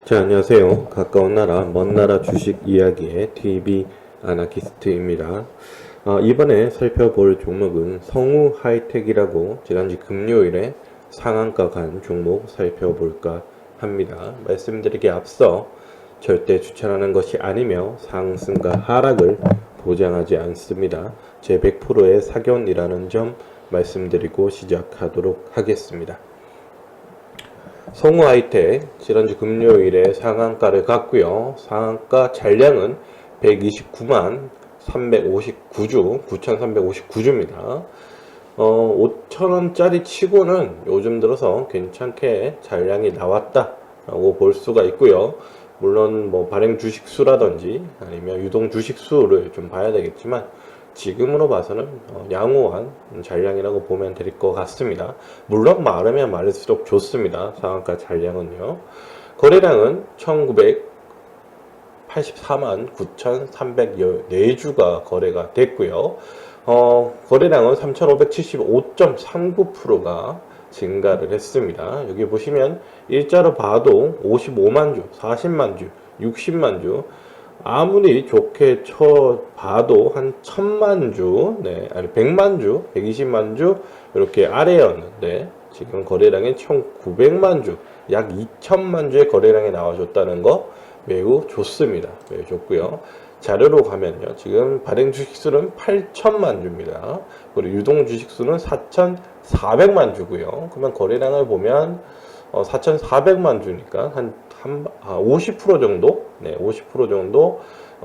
자, 안녕하세요. 가까운 나라, 먼 나라 주식 이야기의 TV 아나키스트입니다. 이번에 살펴볼 종목은 성우 하이텍이라고 지난주 금요일에 상한가 간 종목 살펴볼까 합니다. 말씀드리기에 앞서 절대 추천하는 것이 아니며 상승과 하락을 보장하지 않습니다. 제 100%의 사견이라는 점 말씀드리고 시작하도록 하겠습니다. 성우 하이텍 지난주 금요일에 상한가를 갔고요. 상한가 잔량은 129만 359주, 9,359주입니다. 5,000원짜리 치고는 요즘 들어서 괜찮게 잔량이 나왔다라고 볼 수가 있고요. 물론 뭐 발행 주식수라든지 아니면 유동 주식수를 좀 봐야 되겠지만 지금으로 봐서는 양호한 잔량이라고 보면 될 것 같습니다. 물론 많으면 많을수록 좋습니다. 상한가 잔량은요. 거래량은 1984만 9,314주가 거래가 됐고요. 거래량은 3,575.39%가 증가를 했습니다. 여기 보시면 일자로 봐도 55만 주, 40만 주, 60만 주, 아무리 좋게 쳐 봐도 한 1000만 주, 아니 100만 주, 120만 주 이렇게 아래였는데 지금 거래량이 1900만 주, 약 2000만 주의 거래량이 나와줬다는 거 매우 좋습니다. 매우 좋고요. 자료로 가면요. 지금 발행 주식수는 8000만 주입니다. 그리고 유동 주식수는 4400만 주고요. 그러면 거래량을 보면 4400만 주니까 한 50% 정도, 50% 정도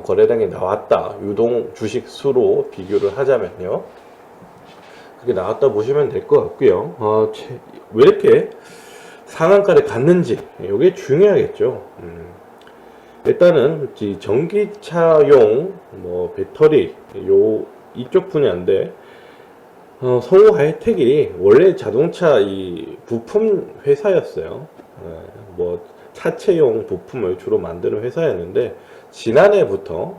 거래량이 나왔다. 유동 주식 수로 비교를 하자면요. 그렇게 나왔다 보시면 될 것 같고요. 왜 이렇게 상한가를 갔는지, 이게 중요하겠죠. 일단은 전기차용 배터리 이쪽 분야인데 성우 하이텍이 원래 자동차 이 부품 회사였어요. 차체용 부품을 주로 만드는 회사였는데 지난해부터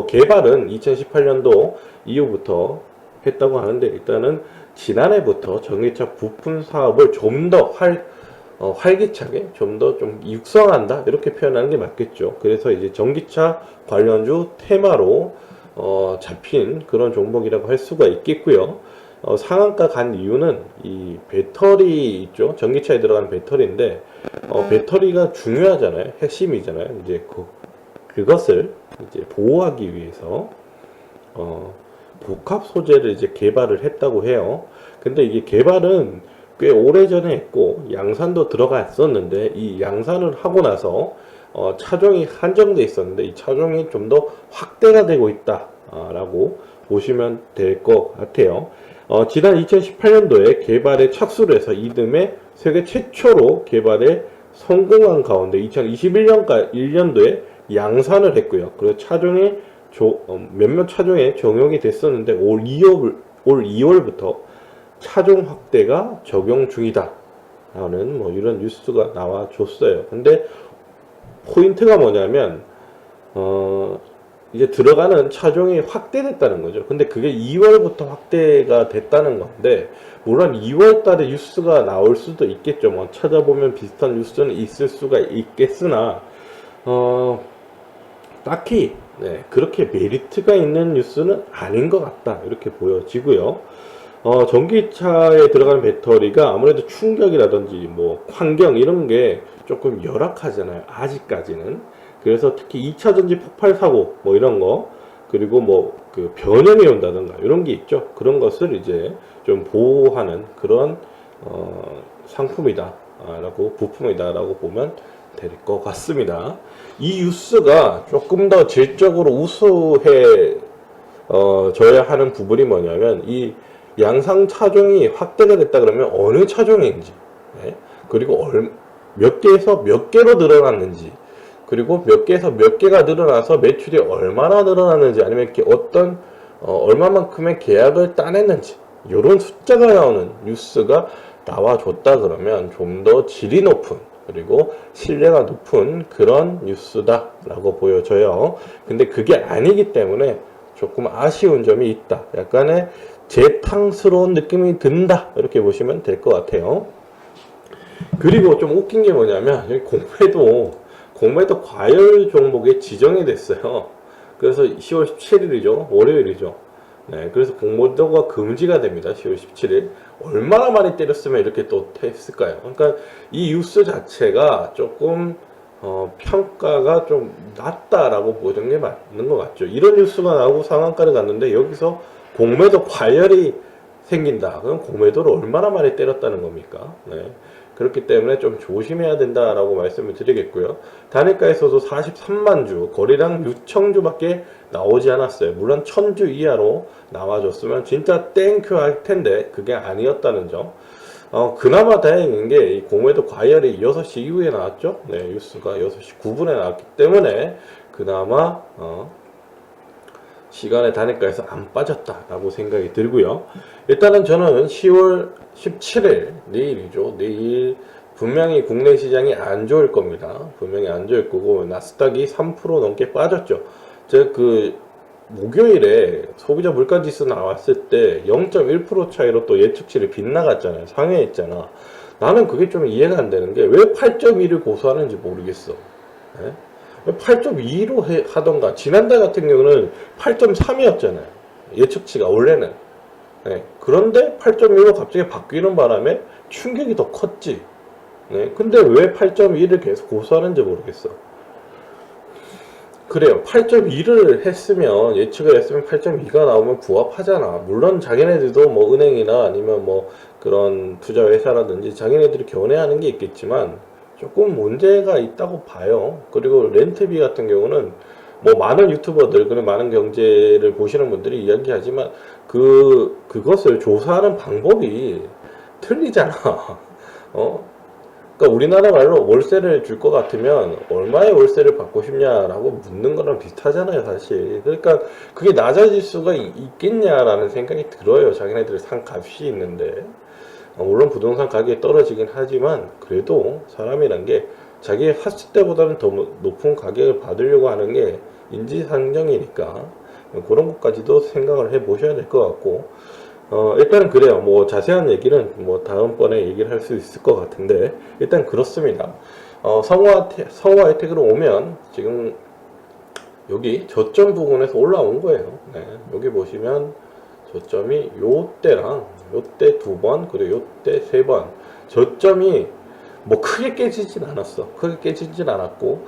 개발은 2018년도 이후부터 했다고 하는데 일단은 지난해부터 전기차 부품 사업을 좀 더 활기차게 좀 더 육성한다 이렇게 표현하는 게 맞겠죠. 그래서 이제 전기차 관련주 테마로 잡힌 그런 종목이라고 할 수가 있겠고요. 상한가 간 이유는 이 배터리 있죠. 전기차에 들어가는 배터리인데 배터리가 중요하잖아요. 핵심이잖아요. 이제 그것을 이제 보호하기 위해서 복합 소재를 이제 개발을 했다고 해요. 근데 이게 개발은 꽤 오래전에 했고 양산도 들어갔었는데 이 양산을 하고 나서 차종이 한정돼 있었는데 이 차종이 좀 더 확대가 되고 있다 라고 보시면 될 것 같아요. 지난 2018년도에 개발에 착수를 해서 이듬해 세계 최초로 개발에 성공한 가운데 2021년도에 양산을 했고요. 그리고 차종에 몇몇 차종에 적용이 됐었는데 올 2월부터 차종 확대가 적용 중이다 라는 이런 뉴스가 나와줬어요. 근데 포인트가 뭐냐면 이제 들어가는 차종이 확대됐다는 거죠. 근데 그게 2월부터 확대가 됐다는 건데 물론 2월 달에 뉴스가 나올 수도 있겠죠. 찾아보면 비슷한 뉴스는 있을 수가 있겠으나 딱히 그렇게 메리트가 있는 뉴스는 아닌 것 같다 이렇게 보여지고요. 전기차에 들어가는 배터리가 아무래도 충격이라든지 환경 이런 게 조금 열악하잖아요. 아직까지는. 그래서 특히 2차 전지 폭발 사고 이런 거 그리고 그 변형이 온다든가 이런 게 있죠. 그런 것을 이제 좀 보호하는 그런 상품이다 라고 부품이다 라고 보면 될 것 같습니다. 이 뉴스가 조금 더 질적으로 우수해 져야 하는 부분이 뭐냐면 이 양상 차종이 확대가 됐다 그러면 어느 차종인지 그리고 몇 개에서 몇 개로 늘어났는지 그리고 몇 개에서 몇 개가 늘어나서 매출이 얼마나 늘어났는지 아니면 어떤 얼마만큼의 계약을 따냈는지 이런 숫자가 나오는 뉴스가 나와줬다 그러면 좀 더 질이 높은 그리고 신뢰가 높은 그런 뉴스다 라고 보여져요. 근데 그게 아니기 때문에 조금 아쉬운 점이 있다. 약간의 재탕스러운 느낌이 든다 이렇게 보시면 될 것 같아요. 그리고 좀 웃긴 게 뭐냐면 여기 공매도 공매도 과열 종목에 지정이 됐어요. 그래서 10월 17일이죠. 월요일이죠. 네, 그래서 공매도가 금지가 됩니다. 10월 17일. 얼마나 많이 때렸으면 이렇게 또 했을까요? 그러니까 이 뉴스 자체가 조금 평가가 좀 낮다라고 보는 게 맞는 것 같죠. 이런 뉴스가 나오고 상한가를 갔는데 여기서 공매도 과열이 생긴다. 그럼 공매도를 얼마나 많이 때렸다는 겁니까? 네. 그렇기 때문에 좀 조심해야 된다라고 말씀을 드리겠고요. 단일가에서도 43만 주, 거래량 6천 주밖에 나오지 않았어요. 물론 1000주 이하로 나와줬으면 진짜 땡큐 할 텐데 그게 아니었다는 점. 그나마 다행인 게 이 공매도 과열이 6시 이후에 나왔죠. 네, 뉴스가 6시 9분에 나왔기 때문에 그나마 시간의 단일가에서 안 빠졌다라고 생각이 들고요. 일단은 저는 10월 17일 내일이죠. 내일 분명히 국내 시장이 안 좋을 겁니다. 분명히 안 좋을 거고 나스닥이 3% 넘게 빠졌죠. 제가 그 목요일에 소비자 물가지수 나왔을 때 0.1% 차이로 또 예측치를 빗나갔잖아요. 상회했잖아. 나는 그게 좀 이해가 안 되는 게 왜 8.1을 고수하는지 모르겠어. 네? 8.2로 하던가. 지난달 같은 경우는 8.3이었잖아요. 예측치가 원래는. 네. 그런데 8.2로 갑자기 바뀌는 바람에 충격이 더 컸지. 네. 근데 왜 8.2를 계속 고수하는지 모르겠어. 그래요. 8.2를 했으면, 예측을 했으면 8.2가 나오면 부합하잖아. 물론 자기네들도 뭐 은행이나 아니면 뭐 그런 투자회사라든지 자기네들이 견해하는 게 있겠지만 조금 문제가 있다고 봐요. 그리고 렌트비 같은 경우는 뭐 많은 유튜버들, 그리고 많은 경제를 보시는 분들이 이야기하지만 그것을 조사하는 방법이 틀리잖아. 그러니까 우리나라 말로 월세를 줄 것 같으면 얼마의 월세를 받고 싶냐라고 묻는 거랑 비슷하잖아요, 사실. 그러니까 그게 낮아질 수가 있겠냐라는 생각이 들어요. 자기네들의 산 값이 있는데. 물론 부동산 가격이 떨어지긴 하지만 그래도 사람이란 게 자기의 샀을 때보다는 더 높은 가격을 받으려고 하는 게 인지상정이니까 그런 것까지도 생각을 해 보셔야 될 것 같고, 일단은 그래요. 뭐 자세한 얘기는 뭐 다음번에 얘기를 할 수 있을 것 같은데 일단 그렇습니다. 성화 혜택으로 오면 지금 여기 저점 부분에서 올라온 거예요. 네, 여기 보시면 저점이 요때랑 요때 2번 그리고 요때 3번 저점이 뭐 크게 깨지진 않았어. 크게 깨지진 않았고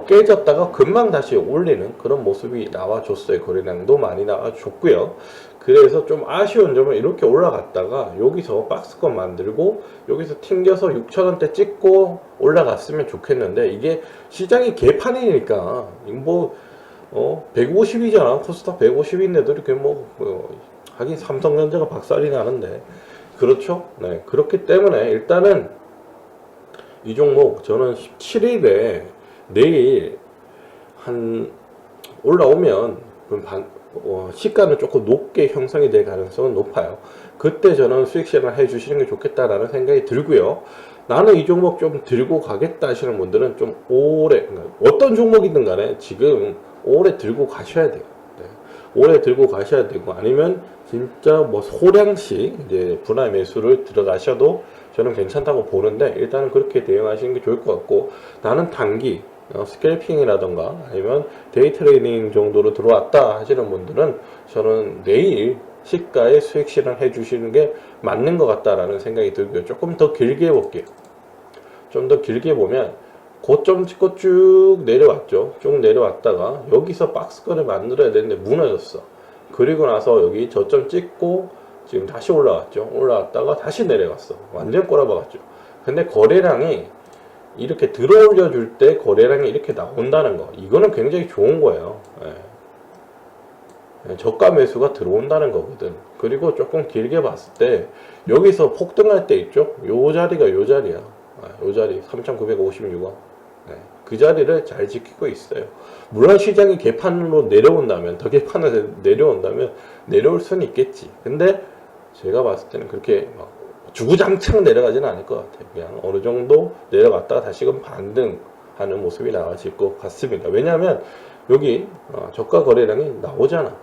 깨졌다가 금방 다시 올리는 그런 모습이 나와줬어요. 거래량도 많이 나와줬고요. 그래서 좀 아쉬운 점은 이렇게 올라갔다가 여기서 박스권 만들고 여기서 튕겨서 6,000원대 찍고 올라갔으면 좋겠는데 이게 시장이 개판이니까 뭐 150이잖아. 코스닥 150인데도 이렇게 하긴 삼성전자가 박살이 나는데 그렇죠? 네, 그렇기 때문에 일단은 이 종목 저는 17일에 내일 한 올라오면 시가는 조금 높게 형성이 될 가능성은 높아요. 그때 저는 수익 실현을 해 주시는 게 좋겠다라는 생각이 들고요. 나는 이 종목 좀 들고 가겠다 하시는 분들은 좀 오래, 어떤 종목이든 간에 지금 오래 들고 가셔야 돼요. 네. 오래 들고 가셔야 되고 아니면 진짜 뭐 소량씩 이제 분할 매수를 들어가셔도 저는 괜찮다고 보는데 일단은 그렇게 대응하시는 게 좋을 것 같고, 나는 단기 스캘핑이라던가 아니면 데이 트레이딩 정도로 들어왔다 하시는 분들은 저는 내일 시가에 수익 실현 해 주시는 게 맞는 것 같다라는 생각이 들고요. 조금 더 길게 볼게요. 좀 더 길게 보면 고점 찍고 쭉 내려왔죠. 쭉 내려왔다가 여기서 박스권을 만들어야 되는데 무너졌어. 그리고 나서 여기 저점 찍고 지금 다시 올라왔죠. 올라왔다가 다시 내려갔어. 완전 꼬라박았죠. 근데 거래량이 이렇게 들어올려 줄 때 거래량이 이렇게 나온다는 거, 이거는 굉장히 좋은 거예요. 저가 매수가 들어온다는 거거든. 그리고 조금 길게 봤을 때 여기서 폭등할 때 있죠. 요 자리가 요 자리야. 요 자리 3,956원. 그 자리를 잘 지키고 있어요. 물론 시장이 개판으로 내려온다면, 더 개판으로 내려온다면 내려올 수는 있겠지. 근데 제가 봤을 때는 그렇게 막 주구장창 내려가지는 않을 것 같아요. 그냥 어느 정도 내려갔다가 다시금 반등하는 모습이 나와질 것 같습니다. 왜냐하면 여기 저가 거래량이 나오잖아.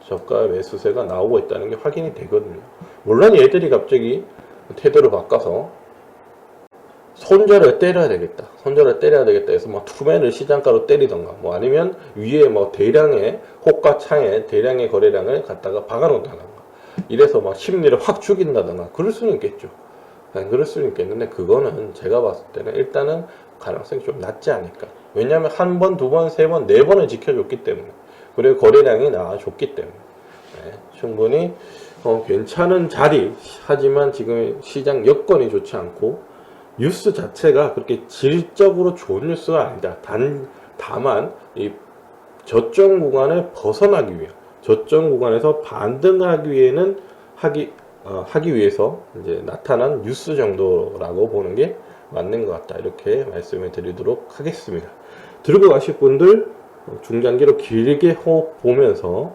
저가 매수세가 나오고 있다는 게 확인이 되거든요. 물론 얘들이 갑자기 태도를 바꿔서 손절을 때려야 되겠다. 손절을 때려야 되겠다 해서 뭐 투매를 시장가로 때리던가 뭐 아니면 위에 뭐 대량의 호가 창에 대량의 거래량을 갖다가 박아놓는다던가 이래서 막 심리를 확 죽인다던가 그럴 수는 있겠죠. 그럴 수는 있겠는데 그거는 제가 봤을 때는 일단은 가능성이 좀 낮지 않을까. 왜냐하면 한 번, 두 번, 세 번, 네 번을 지켜줬기 때문에 그리고 거래량이 나와줬기 때문에 충분히 괜찮은 자리. 하지만 지금 시장 여건이 좋지 않고 뉴스 자체가 그렇게 질적으로 좋은 뉴스가 아니다. 다만 이 저점 구간을 벗어나기 위해 저점 구간에서 반등하기 위해는 하기 위해서 이제 나타난 뉴스 정도라고 보는 게 맞는 것 같다. 이렇게 말씀을 드리도록 하겠습니다. 들고 가실 분들 중장기로 길게 호흡 보면서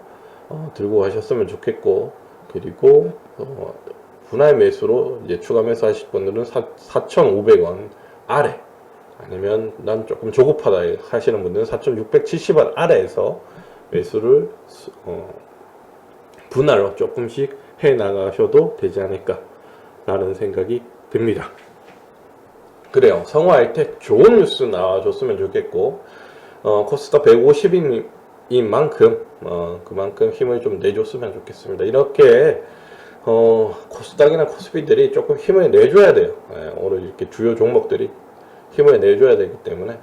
들고 가셨으면 좋겠고, 그리고 분할 매수로 이제 추가 매수 하실 분들은 4,500원 아래, 아니면 난 조금 조급하다 하시는 분들은 4,670원 아래에서 매수를 분할로 조금씩 해 나가셔도 되지 않을까 라는 생각이 듭니다. 그래요. 성우하이텍 좋은 뉴스 나와줬으면 좋겠고, 코스닥 150인 만큼 그만큼 힘을 좀 내줬으면 좋겠습니다. 이렇게 코스닥이나 코스피들이 조금 힘을 내줘야 돼요. 오늘 이렇게 주요 종목들이 힘을 내줘야 되기 때문에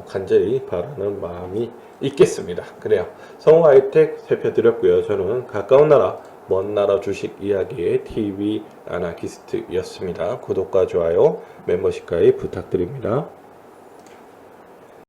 간절히 바라는 마음이 있겠습니다. 그래요. 성우하이텍 살펴드렸고요. 저는 가까운 나라 먼 나라 주식 이야기의 TV 아나키스트였습니다. 구독과 좋아요, 멤버십 가입 부탁드립니다.